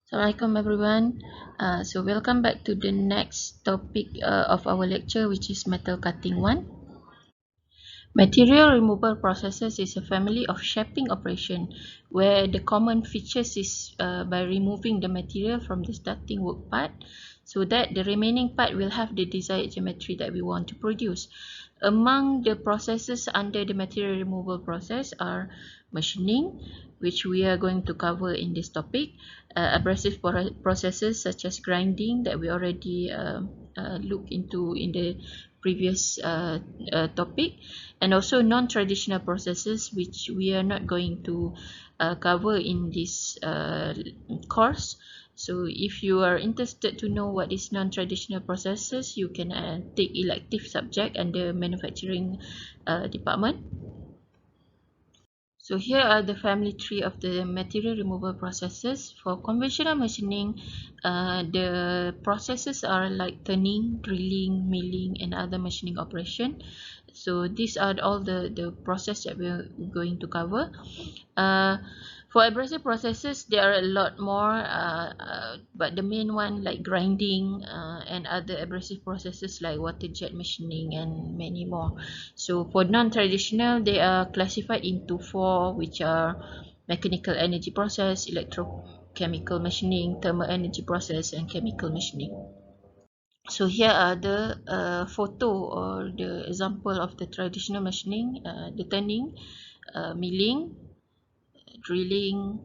Assalamualaikum everyone. Welcome back to the next topic of our lecture, which is metal cutting 1. Material removal processes is a family of shaping operation where the common features is by removing the material from the starting work part so that the remaining part will have the desired geometry that we want to produce. Among the processes under the material removal process are machining, which we are going to cover in this topic, abrasive processes such as grinding that we already looked into in the previous topic, and also non-traditional processes which we are not going to cover in this course. So if you are interested to know what is non-traditional processes, you can take elective subject under manufacturing department. So here are the family tree of the material removal processes. For conventional machining, the processes are like turning, drilling, milling, and other machining operation. So these are all the process that we're going to cover. For abrasive processes, there are a lot more, but the main one like grinding and other abrasive processes like water jet machining and many more. So for non-traditional, they are classified into 4, which are mechanical energy process, electrochemical machining, thermal energy process, and chemical machining. So here are the photo or the example of the traditional machining, the turning, milling, drilling,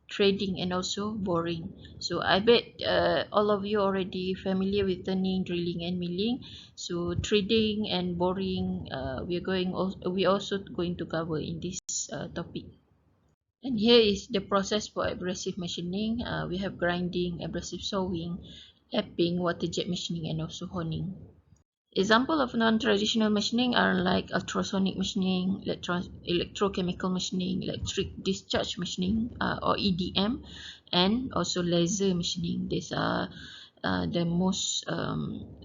trading, and also boring. So I bet all of you already familiar with turning, drilling, and milling. So trading and boring, we also going to cover in this topic. And here is the process for abrasive machining. We have grinding, abrasive sawing, lapping, water jet machining, and also honing. Example of non-traditional machining are like ultrasonic machining, electrochemical machining, electric discharge machining or EDM, and also laser machining. These are the most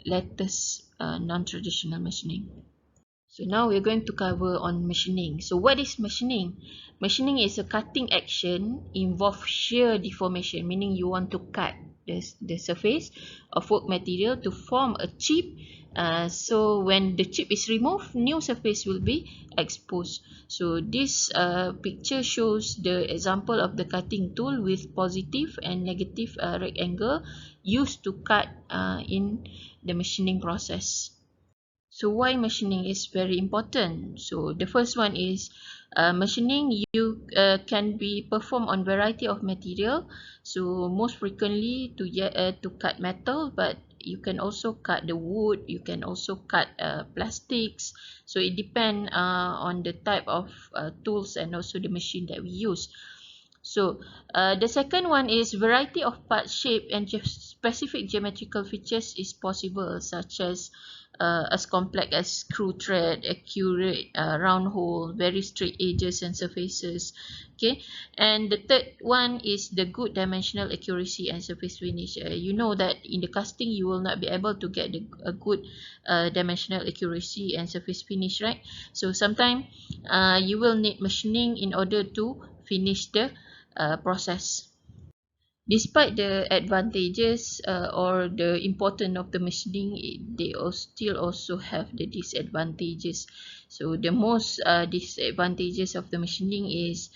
latest non-traditional machining. So now we're going to cover on machining. So what is machining? Machining is a cutting action involve shear deformation, meaning you want to cut the surface of work material to form a chip. So when the chip is removed, new surface will be exposed. So this picture shows the example of the cutting tool with positive and negative rectangle used to cut in the machining process. So why machining is very important? So the first one is machining you can be performed on variety of material. So most frequently to cut metal, but you can also cut the wood. You can also cut plastics. So it depends on the type of tools and also the machine that we use. So the second one is variety of part shape and specific geometrical features is possible, such as complex as screw thread, accurate round hole, very straight edges and surfaces. Okay, and the third one is the good dimensional accuracy and surface finish. You know that in the casting you will not be able to get a good dimensional accuracy and surface finish, right? So sometimes you will need machining in order to finish the process. Despite the advantages or the importance of the machining, they still also have the disadvantages. So the most disadvantages of the machining is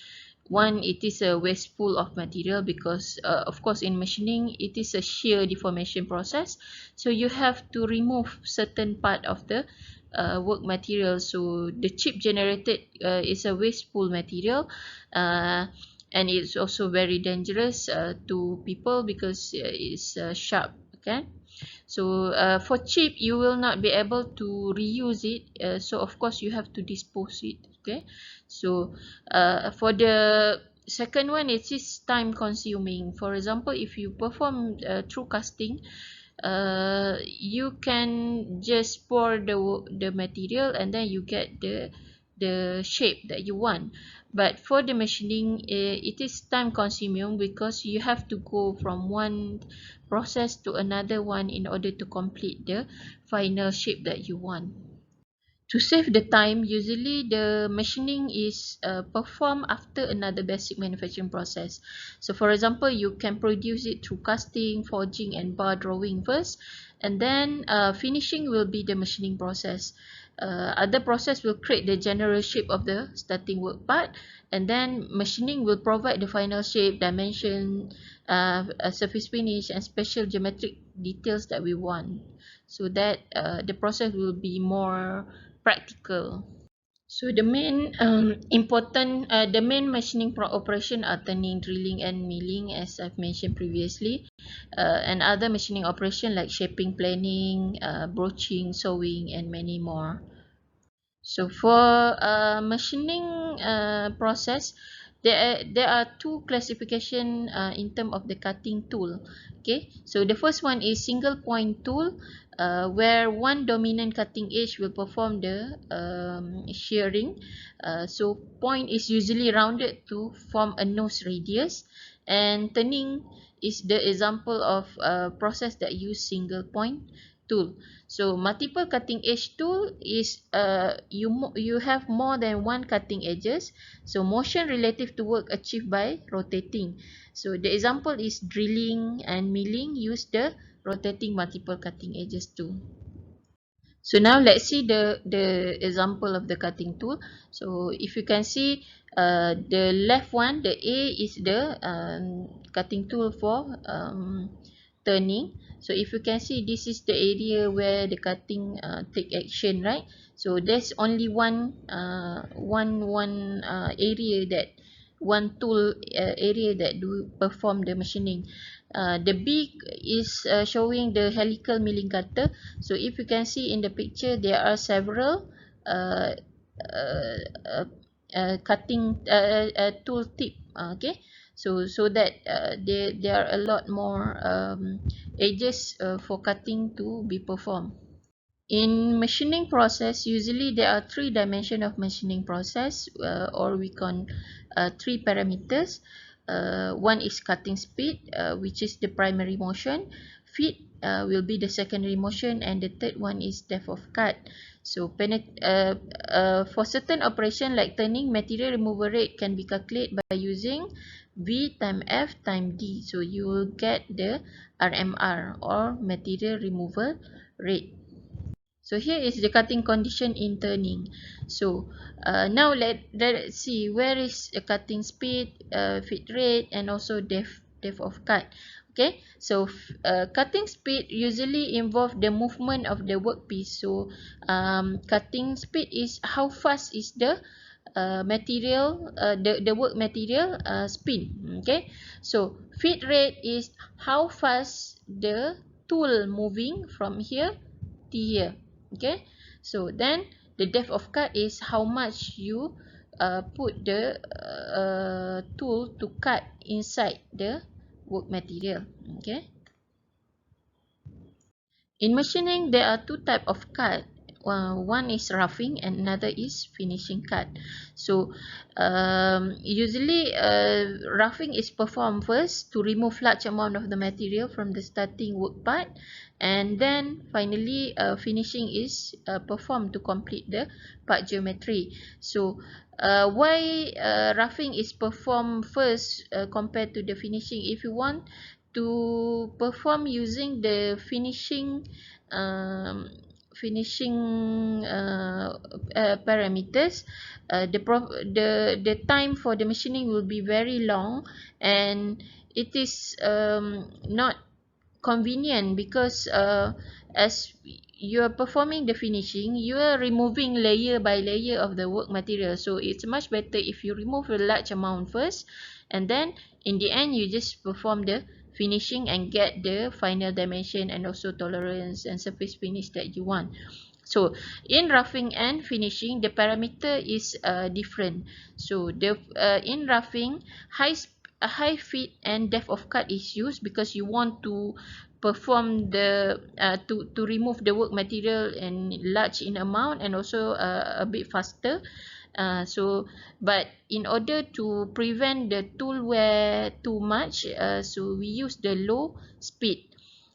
one, it is a wasteful of material because of course in machining it is a shear deformation process, so you have to remove certain part of the work material. So the chip generated is a wasteful material, and it's also very dangerous to people because it's sharp. Okay, so for chip you will not be able to reuse it, so of course you have to dispose it. Okay, so for the second one, it is time consuming. For example, if you perform through casting, you can just pour the material and then you get the shape that you want. But for the machining, it is time consuming because you have to go from one process to another one in order to complete the final shape that you want. To save the time, usually the machining is performed after another basic manufacturing process. So for example, you can produce it through casting, forging and bar drawing first, and then finishing will be the machining process. Other process will create the general shape of the starting work part, and then machining will provide the final shape, dimension, surface finish and special geometric details that we want, so that the process will be more practical. So the main the main machining operation are turning, drilling and milling, as I've mentioned previously, and other machining operation like shaping, planing, broaching, sewing and many more. So for machining process, there are two classification in terms of the cutting tool. Okay, so the first one is single point tool, where one dominant cutting edge will perform the shearing. So point is usually rounded to form a nose radius, and turning is the example of a process that use single point tool. So multiple cutting edge tool is you have more than one cutting edges. So motion relative to work achieved by rotating. So the example is drilling and milling use the rotating multiple cutting edges tool. So now let's see the example of the cutting tool. So if you can see the left one, the A is the cutting tool for turning. So if you can see, this is the area where the cutting take action, right? So there's only one area that one tool area that do perform the machining. The B is showing the helical milling cutter. So if you can see in the picture, there are several uh, uh, uh, cutting tool tip. Okay, so that there are a lot more edges for cutting to be performed. In machining process, usually there are three dimensions of machining process, or we can three parameters. One is cutting speed, which is the primary motion. Feed will be the secondary motion, and the third one is depth of cut. So for certain operation like turning, material removal rate can be calculated by using V times F times D. So you will get the RMR, or material removal rate. So here is the cutting condition in turning. So now let's see where is the cutting speed, feed rate, and also depth of cut. Okay, so cutting speed usually involve the movement of the workpiece. So cutting speed is how fast is the the work material spin. Okay, so feed rate is how fast the tool moving from here to here. Okay, so then the depth of cut is how much you put the tool to cut inside the work material. Okay, in machining there are two types of cut. One is roughing and another is finishing cut. So usually roughing is performed first to remove large amount of the material from the starting work part, and then finally finishing is performed to complete the part geometry. So why roughing is performed first compared to the finishing? If you want to perform using the finishing um, parameters, the time for the machining will be very long, and it is not convenient because as you are performing the finishing, you are removing layer by layer of the work material. So it's much better if you remove a large amount first, and then in the end you just perform the finishing and get the final dimension and also tolerance and surface finish that you want. So in roughing and finishing, the parameter is different. So the in roughing, a high feed and depth of cut is used because you want to perform the to remove the work material in large in amount, and also a bit faster. But in order to prevent the tool wear too much, so we use the low speed.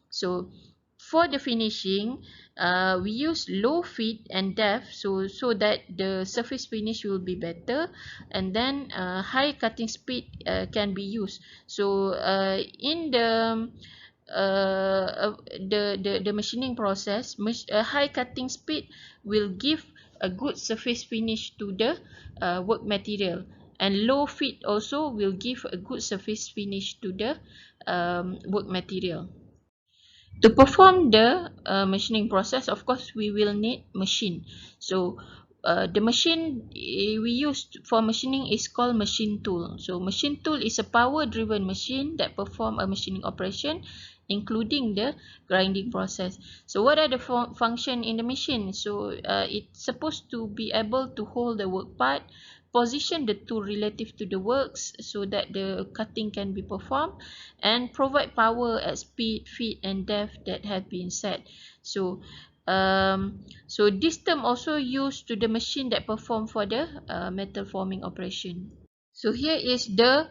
So for the finishing, we use low feed and depth so that the surface finish will be better, and then high cutting speed can be used. So in the machining process, a high cutting speed will give a good surface finish to the work material, and low feed also will give a good surface finish to the work material. To perform the machining process, of course, we will need machine. So the machine we use for machining is called machine tool. So machine tool is a power driven machine that perform a machining operation, including the grinding process. So what are the function in the machine? So it's supposed to be able to hold the work part, position the tool relative to the works so that the cutting can be performed, and provide power at speed, feed, and depth that have been set. So so this term also used to the machine that perform for the metal forming operation. So here is the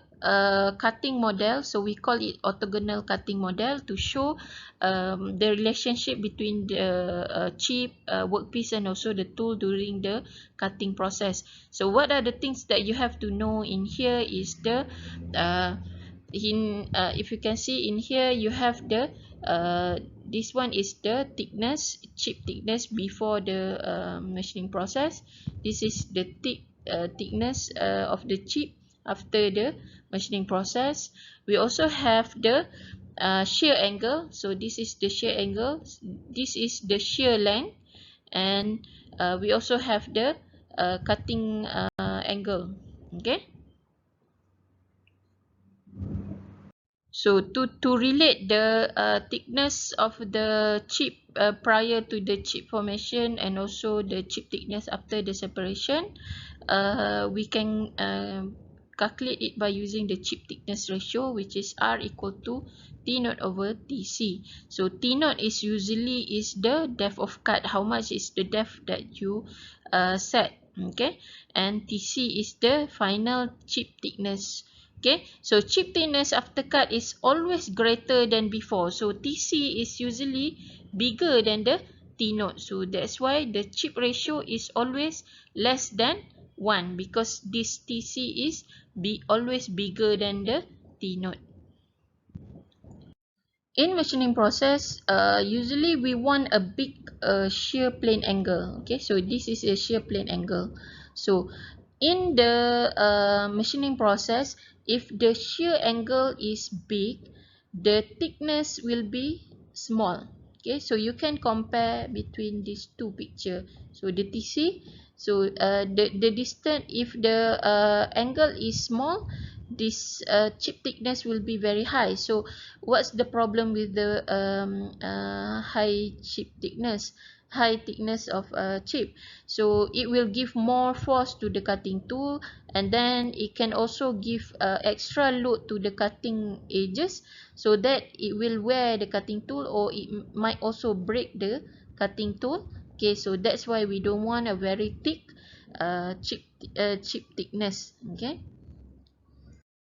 cutting model. So we call it orthogonal cutting model to show the relationship between the chip, workpiece, and also the tool during the cutting process. So what are the things that you have to know in here is the uh, if you can see in here, you have the this one is the thickness, chip thickness before the machining process. This is the thickness of the chip after the machining process. We also have the shear angle. So this is the shear angle, this is the shear length, and we also have the cutting angle. Okay. So to relate the thickness of the chip prior to the chip formation and also the chip thickness after the separation, we can calculate it by using the chip thickness ratio, which is R equal to T naught over TC. So T naught is usually is the depth of cut, how much is the depth that you set, okay, and TC is the final chip thickness. Okay, so chip thickness after cut is always greater than before. So TC is usually bigger than the T naught. So that's why the chip ratio is always less than 1, because this TC is always bigger than the T naught. In machining process, usually we want a big shear plane angle. Okay, so this is a shear plane angle. So in the machining process, if the shear angle is big, the thickness will be small. Okay, so you can compare between these two picture. So the TC, so the distance, if the angle is small, this chip thickness will be very high. So what's the problem with the high chip thickness, high thickness of chip? So it will give more force to the cutting tool, and then it can also give extra load to the cutting edges, so that it will wear the cutting tool, or it might also break the cutting tool. Okay, so that's why we don't want a very thick chip thickness. Okay.